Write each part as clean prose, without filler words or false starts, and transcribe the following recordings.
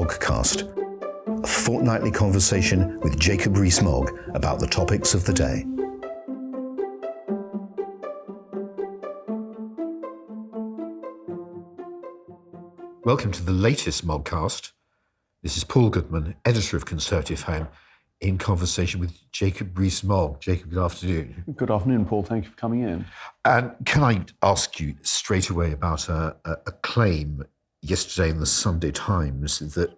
Moggcast, a fortnightly conversation with Jacob Rees-Mogg about the topics of the day. Welcome to the latest Moggcast. This is Paul Goodman, editor of Conservative Home, in conversation with Jacob Rees-Mogg. Jacob, good afternoon. Good afternoon, Paul. Thank you for coming in. And can I ask you straight away about a claim yesterday in the Sunday Times that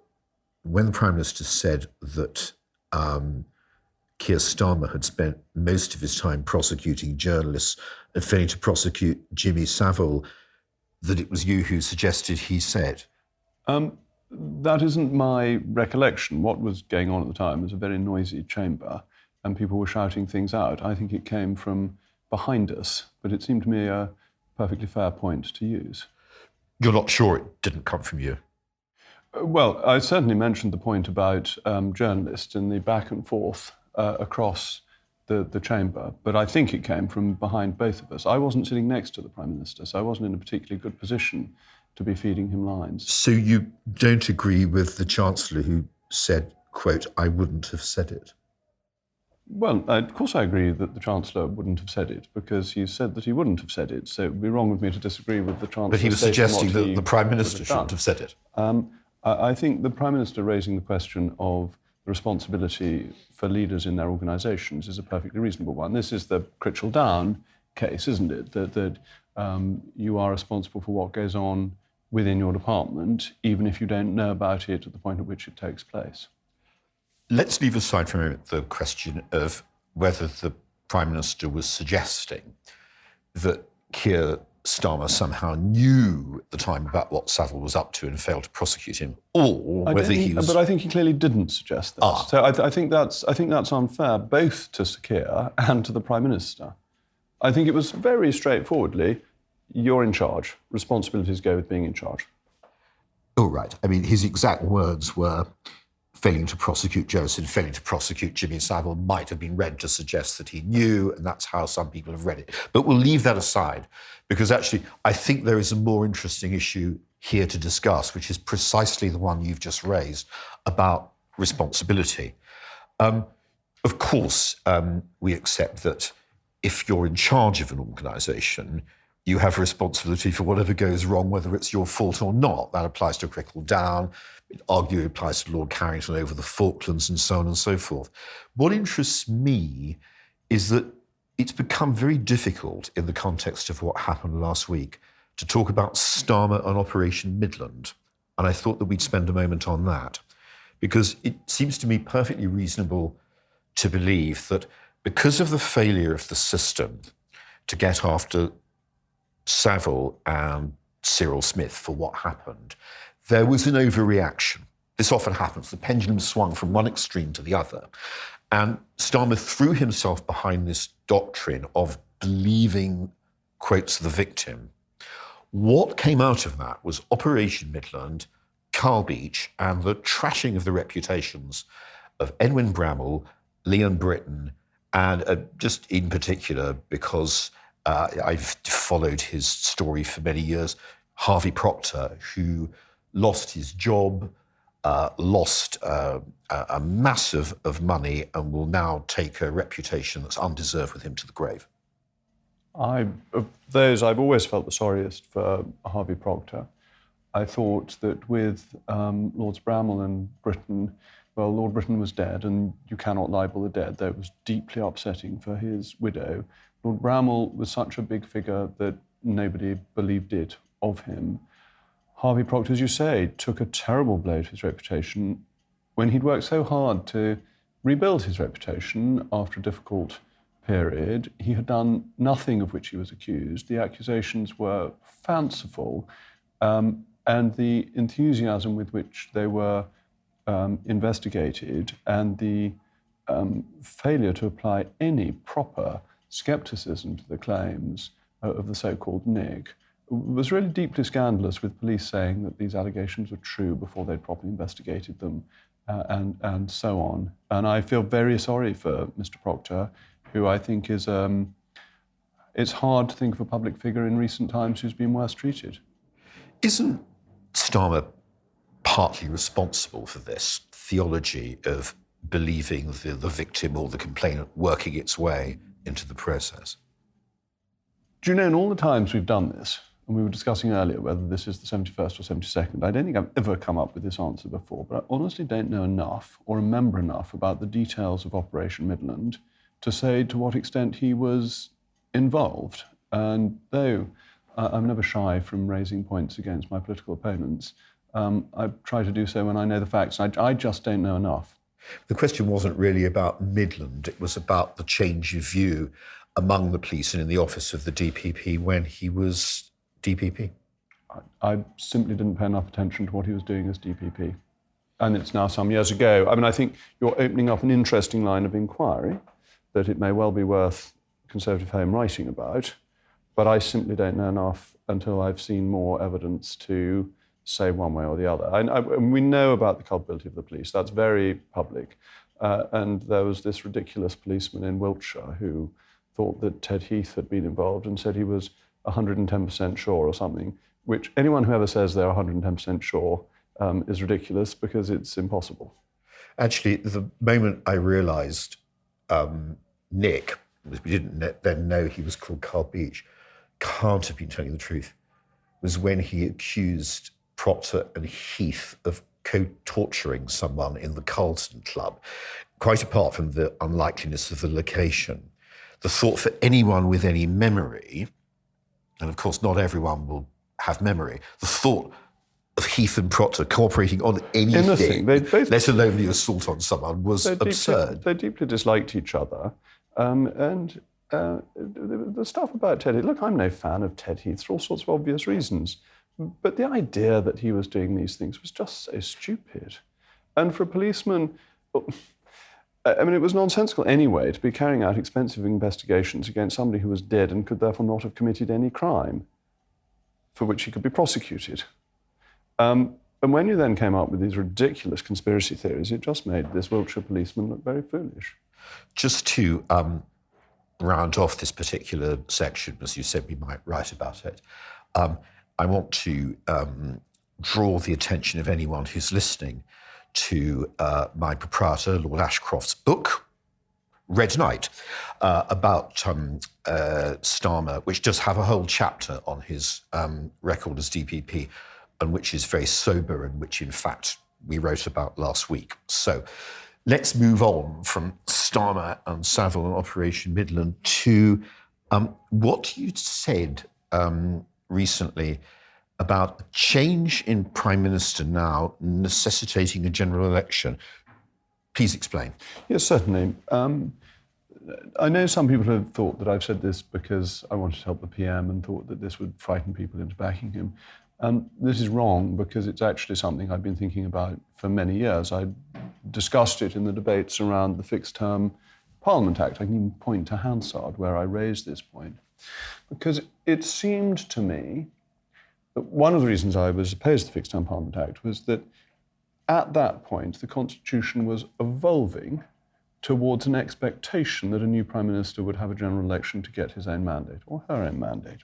when the Prime Minister said that Keir Starmer had spent most of his time prosecuting journalists and failing to prosecute Jimmy Savile, that it was you who suggested he said? That isn't my recollection. What was going on at the time was a very noisy chamber and people were shouting things out. I think it came from behind us, but it seemed to me a perfectly fair point to use. You're not sure it didn't come from you? Well, I certainly mentioned the point about journalists and the back and forth across the chamber, but I think it came from behind both of us. I wasn't sitting next to the Prime Minister, so I wasn't in a particularly good position to be feeding him lines. So you don't agree with the Chancellor who said, quote, "I wouldn't have said it"? Well, of course I agree that the Chancellor wouldn't have said it, because he said that he wouldn't have said it, so it would be wrong of me to disagree with the Chancellor. But he was suggesting that the Prime Minister shouldn't have said it. I think the Prime Minister raising the question of the responsibility for leaders in their organisations is a perfectly reasonable one. This is the Critchell Down case, isn't it? That you are responsible for what goes on within your department, even if you don't know about it at the point at which it takes place. Let's leave aside for a moment the question of whether the Prime Minister was suggesting that Keir Starmer somehow knew at the time about what Savile was up to and failed to prosecute him, or whether he was... But I think he clearly didn't suggest this. So I think that's unfair, both to Sir Keir and to the Prime Minister. I think it was very straightforwardly, you're in charge. Responsibilities go with being in charge. Oh, right. I mean, his exact words were failing to prosecute Joseph, failing to prosecute Jimmy Savile might have been read to suggest that he knew, and that's how some people have read it. But we'll leave that aside, because actually I think there is a more interesting issue here to discuss, which is precisely the one you've just raised about responsibility. Of course, we accept that if you're in charge of an organisation, you have responsibility for whatever goes wrong, whether it's your fault or not. That applies to Critchell Down. It arguably applies to Lord Carrington over the Falklands and so on and so forth. What interests me is that it's become very difficult in the context of what happened last week to talk about Starmer and Operation Midland. And I thought that we'd spend a moment on that, because it seems to me perfectly reasonable to believe that because of the failure of the system to get after Savile and Cyril Smith for what happened, there was an overreaction. This often happens. The pendulum swung from one extreme to the other. And Starmer threw himself behind this doctrine of believing, quotes, the victim. What came out of that was Operation Midland, Carl Beach, and the trashing of the reputations of Edwin Bramall, Leon Britton, and just in particular, because I've followed his story for many years, Harvey Proctor, who lost his job, lost a massive of money, and will now take a reputation that's undeserved with him to the grave. I've always felt the sorriest for Harvey Proctor. I thought that with Lords Bramall and Britton, well, Lord Britton was dead, and you cannot libel the dead, though it was deeply upsetting for his widow. Lord Bramall was such a big figure that nobody believed it of him. Harvey Proctor, as you say, took a terrible blow to his reputation when he'd worked so hard to rebuild his reputation after a difficult period. He had done nothing of which he was accused. The accusations were fanciful, and the enthusiasm with which they were investigated and the failure to apply any proper scepticism to the claims of the so-called Nig was really deeply scandalous, with police saying that these allegations were true before they'd properly investigated them, and so on. And I feel very sorry for Mr. Proctor, who I think is... it's hard to think of a public figure in recent times who's been worse treated. Isn't Starmer partly responsible for this theology of believing the victim or the complainant working its way into the process? Do you know, in all the times we've done this, and we were discussing earlier whether this is the 71st or 72nd, I don't think I've ever come up with this answer before, but I honestly don't know enough or remember enough about the details of Operation Midland to say to what extent he was involved. And though I'm never shy from raising points against my political opponents, I try to do so when I know the facts. I just don't know enough. The question wasn't really about Midland, it was about the change of view among the police and in the office of the DPP when he was DPP. I simply didn't pay enough attention to what he was doing as DPP. And it's now some years ago. I mean, I think you're opening up an interesting line of inquiry that it may well be worth Conservative Home writing about, but I simply don't know enough until I've seen more evidence to say one way or the other. We know about the culpability of the police. That's very public. And there was this ridiculous policeman in Wiltshire who thought that Ted Heath had been involved and said he was 110% sure or something, which anyone who ever says they're 110% sure is ridiculous because it's impossible. Actually, the moment I realised Nick, we didn't then know he was called Carl Beach, can't have been telling the truth, was when he accused Proctor and Heath of co-torturing someone in the Carlton Club. Quite apart from the unlikeliness of the location, the thought for anyone with any memory, and of course not everyone will have memory, the thought of Heath and Proctor cooperating on anything, let alone the assault on someone, was absurd. They deeply disliked each other. The stuff about Ted Heath, look, I'm no fan of Ted Heath for all sorts of obvious reasons, but the idea that he was doing these things was just so stupid. And for a policeman, I mean, it was nonsensical anyway to be carrying out expensive investigations against somebody who was dead and could therefore not have committed any crime for which he could be prosecuted. And when you then came up with these ridiculous conspiracy theories, it just made this Wiltshire policeman look very foolish. Just to round off this particular section, as you said we might write about it, I want to draw the attention of anyone who's listening to my proprietor, Lord Ashcroft's book, Red Night, about Starmer, which does have a whole chapter on his record as DPP, and which is very sober and which, in fact, we wrote about last week. So let's move on from Starmer and Savile and Operation Midland to what you said recently about a change in Prime Minister now necessitating a general election. Please explain. Yes, certainly. I know some people have thought that I've said this because I wanted to help the PM and thought that this would frighten people into backing him. This is wrong because it's actually something I've been thinking about for many years. I discussed it in the debates around the Fixed Term Parliament Act. I can even point to Hansard where I raised this point. Because it seemed to me that one of the reasons I was opposed to the Fixed Term Parliament Act was that at that point the Constitution was evolving towards an expectation that a new Prime Minister would have a general election to get his own mandate, or her own mandate.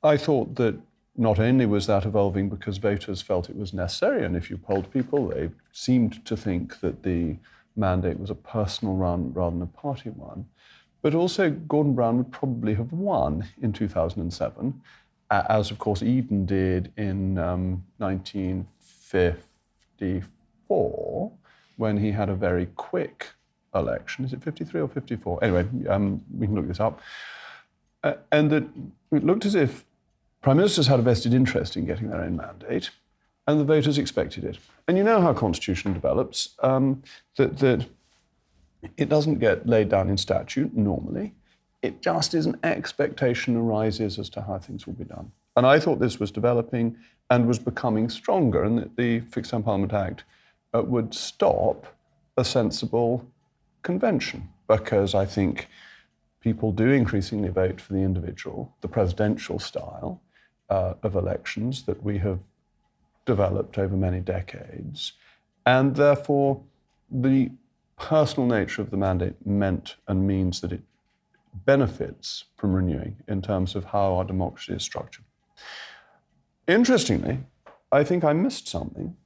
I thought that not only was that evolving because voters felt it was necessary, and if you polled people, they seemed to think that the mandate was a personal one rather than a party one, but also Gordon Brown would probably have won in 2007, as of course Eden did in 1954, when he had a very quick election. Is it 53 or 54? Anyway, we can look this up. And that it looked as if Prime Ministers had a vested interest in getting their own mandate, and the voters expected it. And you know how Constitution develops, that it doesn't get laid down in statute normally. It just is an expectation arises as to how things will be done. And I thought this was developing and was becoming stronger, and that the Fixed Term Parliament Act would stop a sensible convention, because I think people do increasingly vote for the individual, the presidential style of elections that we have developed over many decades. And therefore, the personal nature of the mandate meant and means that it benefits from renewing in terms of how our democracy is structured. Interestingly, I think I missed something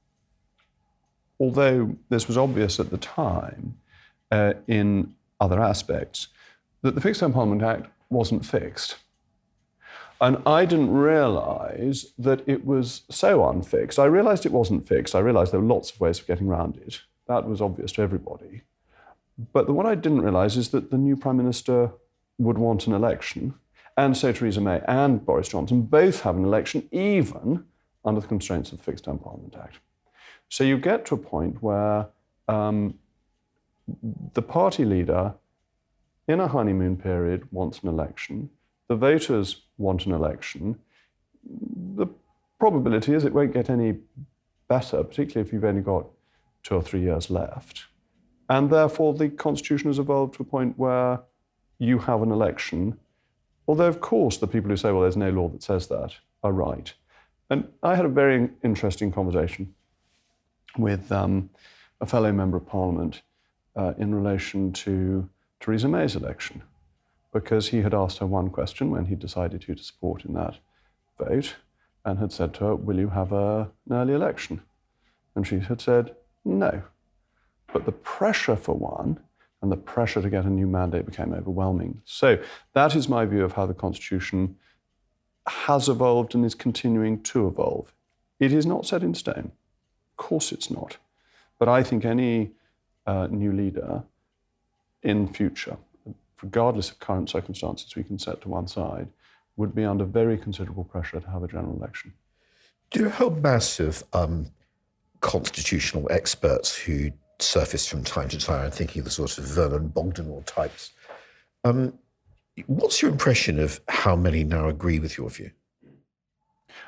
although this was obvious at the time in other aspects, that the Fixed Term Parliament Act wasn't fixed. And I didn't realise that it was so unfixed. I realised it wasn't fixed. I realised there were lots of ways of getting around it. That was obvious to everybody. But what I didn't realise is that the new Prime Minister would want an election, and so Theresa May and Boris Johnson both have an election, even under the constraints of the Fixed Term Parliament Act. So you get to a point where the party leader, in a honeymoon period, wants an election. The voters want an election. The probability is it won't get any better, particularly if you've only got 2 or 3 years left. And therefore, the Constitution has evolved to a point where you have an election. Although, of course, the people who say, well, there's no law that says that, are right. And I had a very interesting conversation with a fellow Member of Parliament in relation to Theresa May's election, because he had asked her one question when he decided who to support in that vote, and had said to her, will you have an early election? And she had said, no. But the pressure for one and the pressure to get a new mandate became overwhelming. So that is my view of how the Constitution has evolved and is continuing to evolve. It is not set in stone. Of course it's not. But I think any new leader in future, regardless of current circumstances we can set to one side, would be under very considerable pressure to have a general election. Do you know how massive constitutional experts who surface from time to time? I'm thinking of the sort of Vernon Bogdanor types. What's your impression of how many now agree with your view?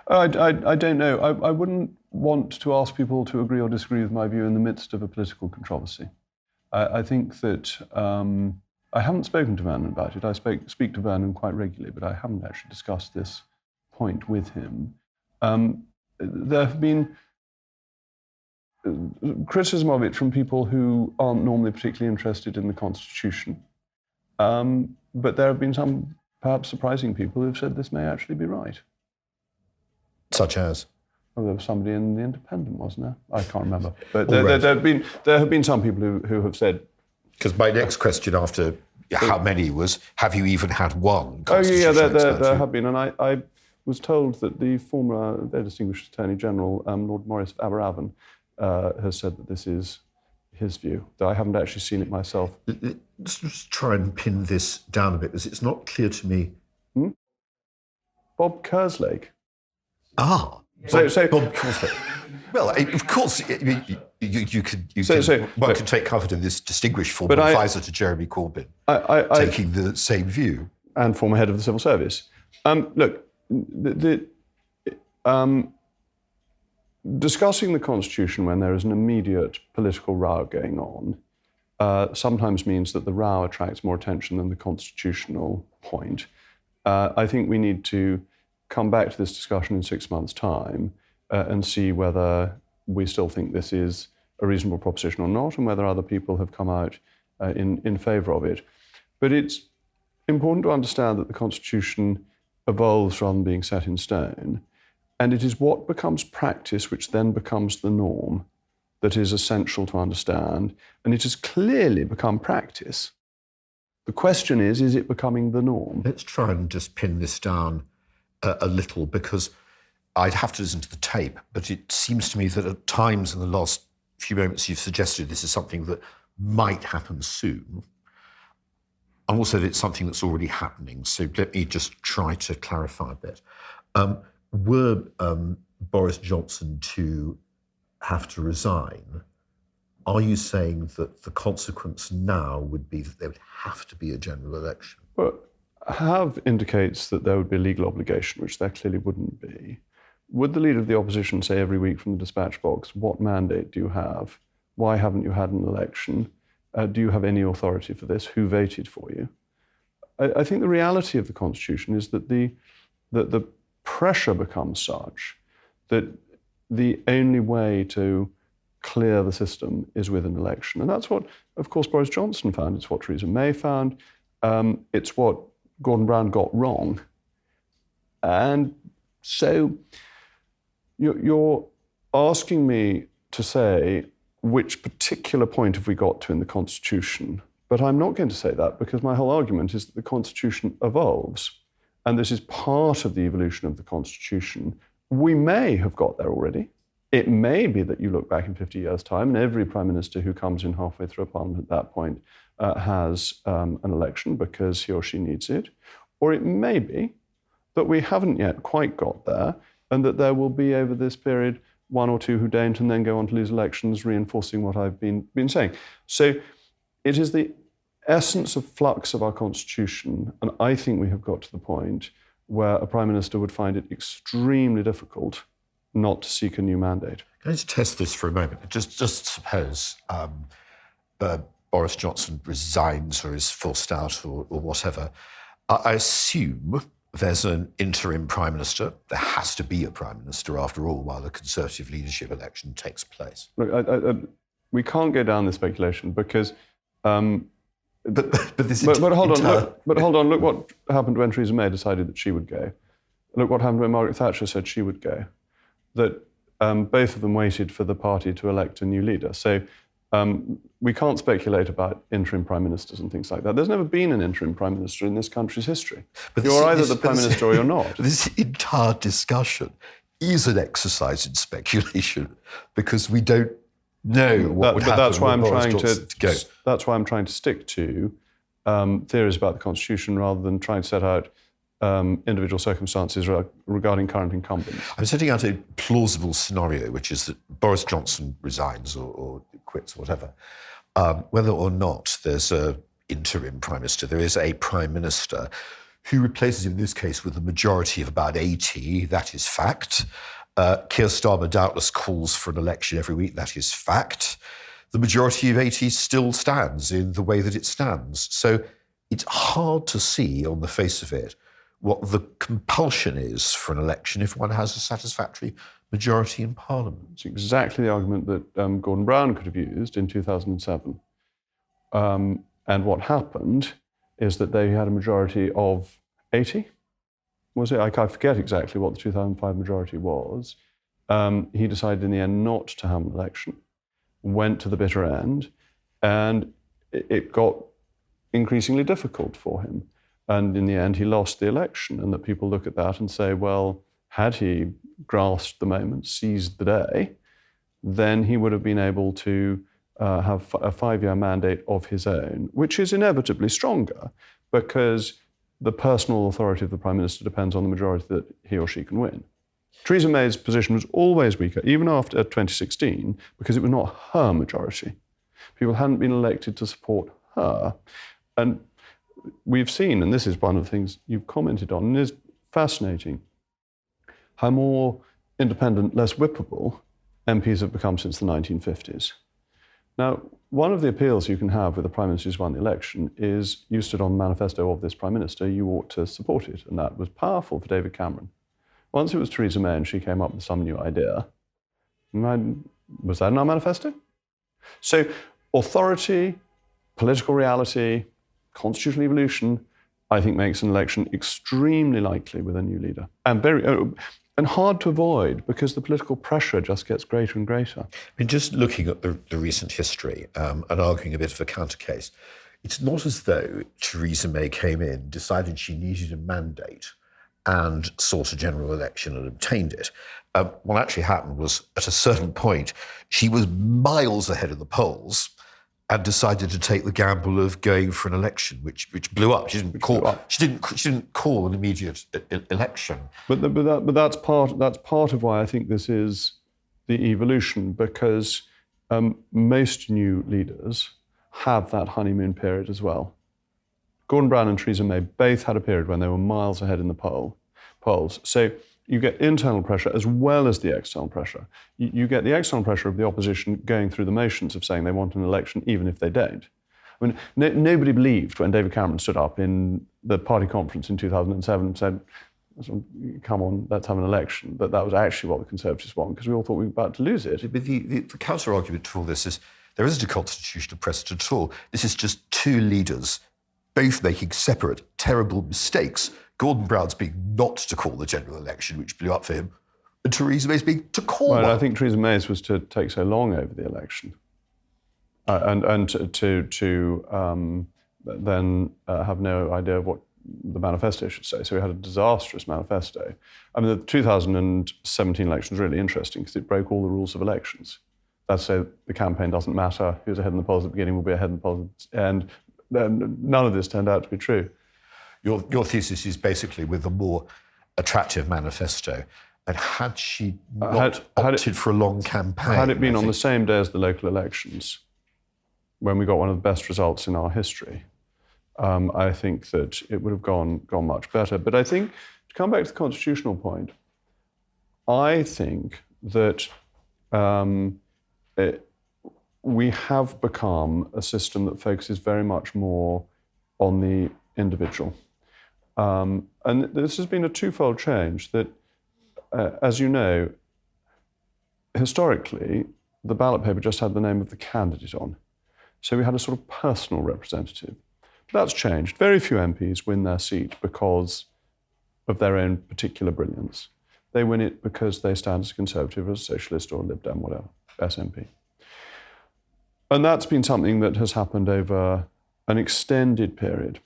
I don't know. I wouldn't want to ask people to agree or disagree with my view in the midst of a political controversy. I think that I haven't spoken to Vernon about it. I speak to Vernon quite regularly, but I haven't actually discussed this point with him. There have been criticism of it from people who aren't normally particularly interested in the Constitution. But there have been some perhaps surprising people who've said this may actually be right. Such as? Oh, there was somebody in The Independent, wasn't there? I can't remember. But there have been some people who have said... Because my next question after how many was, have you even had one? Oh, yeah, there have been. And I was told that the former, very distinguished Attorney General, Lord Maurice of Aberavon, has said that this is his view, though I haven't actually seen it myself. Let's just try and pin this down a bit, because it's not clear to me. Bob Kerslake. Ah, so Bob Kerslake. Well, of course, one can take comfort in this distinguished former advisor to Jeremy Corbyn taking the same view. And former head of the civil service. Look, discussing the Constitution when there is an immediate political row going on sometimes means that the row attracts more attention than the constitutional point. I think we need to come back to this discussion in 6 months' time and see whether we still think this is a reasonable proposition or not, and whether other people have come out in favour of it. But it's important to understand that the Constitution evolves rather than being set in stone, and it is what becomes practice which then becomes the norm that is essential to understand, and it has clearly become practice. The question is it becoming the norm? Let's try and just pin this down a little, because I'd have to listen to the tape, but it seems to me that at times in the last few moments you've suggested this is something that might happen soon, and also that it's something that's already happening. So let me just try to clarify a bit. Were Boris Johnson to have to resign, are you saying that the consequence now would be that there would have to be a general election? Well, have indicates that there would be a legal obligation, which there clearly wouldn't be. Would the Leader of the Opposition say every week from the dispatch box, what mandate do you have? Why haven't you had an election? Do you have any authority for this? Who voted for you? I think the reality of the Constitution is that the pressure becomes such that the only way to clear the system is with an election. And that's what, of course, Boris Johnson found. It's what Theresa May found. It's what Gordon Brown got wrong. And so you're asking me to say which particular point have we got to in the Constitution? But I'm not going to say that, because my whole argument is that the Constitution evolves. And this is part of the evolution of the Constitution. We may have got there already. It may be that you look back in 50 years' time and every Prime Minister who comes in halfway through a parliament at that point has an election because he or she needs it. Or it may be that we haven't yet quite got there, and that there will be, over this period, one or two who don't and then go on to lose elections, reinforcing what I've been saying. So it is the essence of flux of our Constitution, and I think we have got to the point where a Prime Minister would find it extremely difficult not to seek a new mandate. Can I just test this for a moment? Just suppose Boris Johnson resigns or is forced out or whatever. I assume there's an interim Prime Minister. There has to be a Prime Minister, after all, while the Conservative leadership election takes place. Look, we can't go down this speculation because... But hold on. Look what happened when Theresa May decided that she would go. Look what happened when Margaret Thatcher said she would go. That both of them waited for the party to elect a new leader. So we can't speculate about interim prime ministers and things like that. There's never been an interim prime minister in this country's history. But you're either the prime minister or you're not. This entire discussion is an exercise in speculation, because we don't know what would happen. That's why That's why I'm trying to stick to theories about the Constitution rather than trying to set out individual circumstances regarding current incumbents. I'm setting out a plausible scenario, which is that Boris Johnson resigns or quits or whatever. Whether or not there's an interim Prime Minister, there is a Prime Minister who replaces him, in this case, with a majority of about 80. That is fact. Keir Starmer doubtless calls for an election every week. That is fact. The majority of 80 still stands in the way that it stands. So it's hard to see on the face of it what the compulsion is for an election if one has a satisfactory majority in Parliament. It's exactly the argument that Gordon Brown could have used in 2007. And what happened is that they had a majority of 80. Was it? I forget exactly what the 2005 majority was. He decided in the end not to have an election, went to the bitter end, and it got increasingly difficult for him. And in the end, he lost the election, and that people look at that and say, well, had he grasped the moment, seized the day, then he would have been able to have a 5-year mandate of his own, which is inevitably stronger because the personal authority of the Prime Minister depends on the majority that he or she can win. Theresa May's position was always weaker, even after 2016, because it was not her majority. People hadn't been elected to support her. And we've seen, and this is one of the things you've commented on, and it is fascinating, how more independent, less whippable MPs have become since the 1950s. Now, one of the appeals you can have with a Prime Minister who's won the election is you stood on the manifesto of this Prime Minister, you ought to support it. And that was powerful for David Cameron. Once it was Theresa May and she came up with some new idea, was that in our manifesto? So authority, political reality, constitutional evolution, I think makes an election extremely likely with a new leader. And hard to avoid because the political pressure just gets greater and greater. I mean, just looking at the recent history and arguing a bit of a counter case, it's not as though Theresa May came in, decided she needed a mandate and sought a general election and obtained it. What actually happened was, at a certain point, she was miles ahead of the polls and decided to take the gamble of going for an election, which blew up. She didn't call an immediate election. But that's part of why I think this is the evolution, because most new leaders have that honeymoon period as well. Gordon Brown and Theresa May both had a period when they were miles ahead in the polls. So you get internal pressure as well as the external pressure. You get the external pressure of the opposition going through the motions of saying they want an election even if they don't. I mean, nobody believed when David Cameron stood up in the party conference in 2007 and said, come on, let's have an election, that was actually what the Conservatives want, because we all thought we were about to lose it. But the counter-argument to all this is there isn't a constitutional precedent at all. This is just two leaders both making separate, terrible mistakes. Gordon Brown's being not to call the general election, which blew up for him, and Theresa May's being to call one. I think Theresa May's was to take so long over the election. and to then have no idea of what the manifesto should say. So we had a disastrous manifesto. I mean, the 2017 election was really interesting because it broke all the rules of elections. That's so the campaign doesn't matter. Who's ahead in the polls at the beginning will be ahead in the polls. And none of this turned out to be true. Your thesis is basically with a more attractive manifesto. And had she not opted for a long campaign... Had it been on the same day as the local elections, when we got one of the best results in our history, I think that it would have gone much better. But I think, to come back to the constitutional point, I think that we have become a system that focuses very much more on the individual. And this has been a twofold change that, as you know, historically, the ballot paper just had the name of the candidate on. So we had a sort of personal representative. That's changed. Very few MPs win their seat because of their own particular brilliance. They win it because they stand as a Conservative, or a Socialist, or a Lib Dem, whatever, SNP. And that's been something that has happened over an extended period.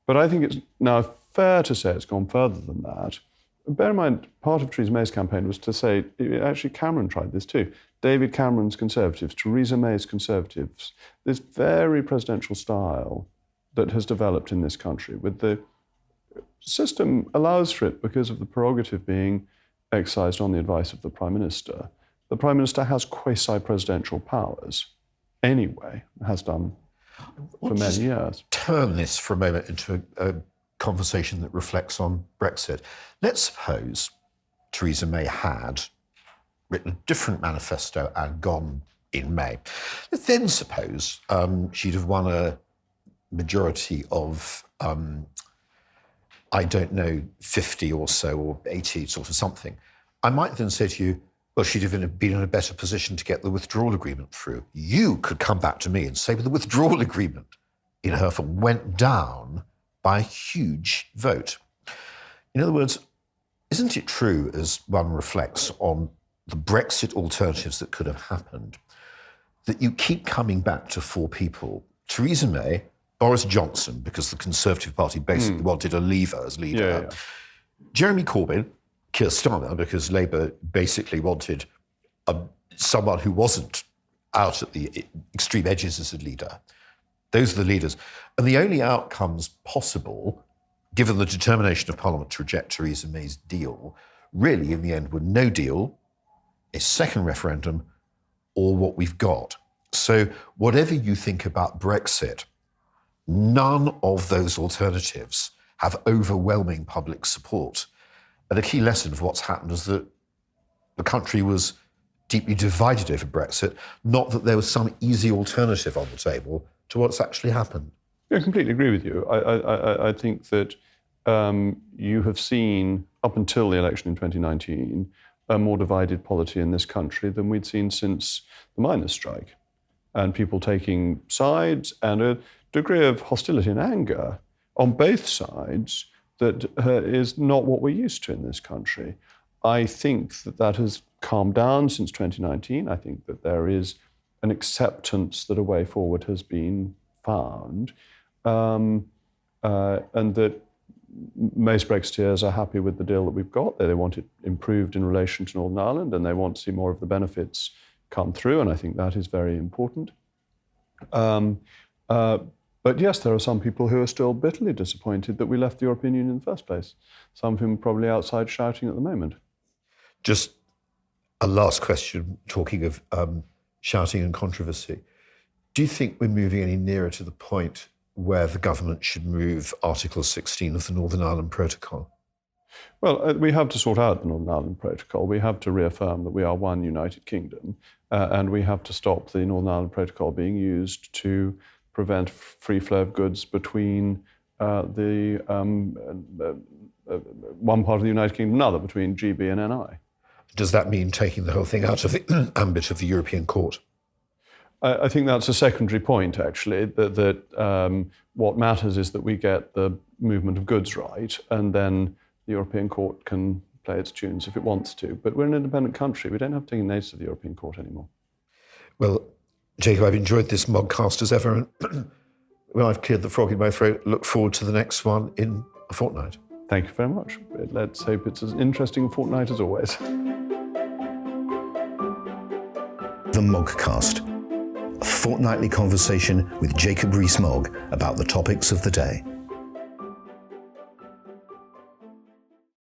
But I think it's now fair to say it's gone further than that. Bear in mind, part of Theresa May's campaign was to say, actually Cameron tried this too, David Cameron's Conservatives, Theresa May's Conservatives, this very presidential style that has developed in this country, with the system allows for it because of the prerogative being exercised on the advice of the Prime Minister. The Prime Minister has quasi-presidential powers anyway, has done for many years. Turn this for a moment into a conversation that reflects on Brexit. Let's suppose Theresa May had written a different manifesto and gone in May. Let's then suppose she'd have won a majority of, I don't know, 50 or so, or 80, sort of something. I might then say to you, well, she'd have been in a better position to get the withdrawal agreement through. You could come back to me and say, well, the withdrawal agreement in her form went down by a huge vote. In other words, isn't it true, as one reflects on the Brexit alternatives that could have happened, that you keep coming back to four people? Theresa May, Boris Johnson, because the Conservative Party basically wanted a leaver as leader. Jeremy Corbyn, Keir Starmer, because Labour basically wanted someone who wasn't out at the extreme edges as a leader. Those are the leaders. And the only outcomes possible, given the determination of Parliament to reject Theresa May's deal, really in the end were no deal, a second referendum, or what we've got. So whatever you think about Brexit, none of those alternatives have overwhelming public support. And a key lesson of what's happened is that the country was deeply divided over Brexit, not that there was some easy alternative on the table to what's actually happened. I completely agree with you. I think that you have seen, up until the election in 2019, a more divided polity in this country than we'd seen since the miners' strike, and people taking sides and a degree of hostility and anger on both sides that is not what we're used to in this country. I think that has calmed down since 2019. I think that there is an acceptance that a way forward has been found, and that most Brexiteers are happy with the deal that we've got. They want it improved in relation to Northern Ireland, and they want to see more of the benefits come through, and I think that is very important. But yes, there are some people who are still bitterly disappointed that we left the European Union in the first place, some of whom are probably outside shouting at the moment. Just a last question, talking of shouting and controversy. Do you think we're moving any nearer to the point where the government should move Article 16 of the Northern Ireland Protocol? Well, we have to sort out the Northern Ireland Protocol. We have to reaffirm that we are one United Kingdom, and we have to stop the Northern Ireland Protocol being used to prevent free flow of goods between one part of the United Kingdom and another, between GB and NI. Does that mean taking the whole thing out of the ambit of the European Court? I think that's a secondary point, actually, that what matters is that we get the movement of goods right, and then the European Court can play its tunes if it wants to. But we're an independent country. We don't have to take the notice of the European Court anymore. Well, Jacob, I've enjoyed this Moggcast as ever. And when I've cleared the frog in my throat, look forward to the next one in a fortnight. Thank you very much. Let's hope it's as interesting a fortnight as always. The Moggcast, a fortnightly conversation with Jacob Rees-Mogg about the topics of the day.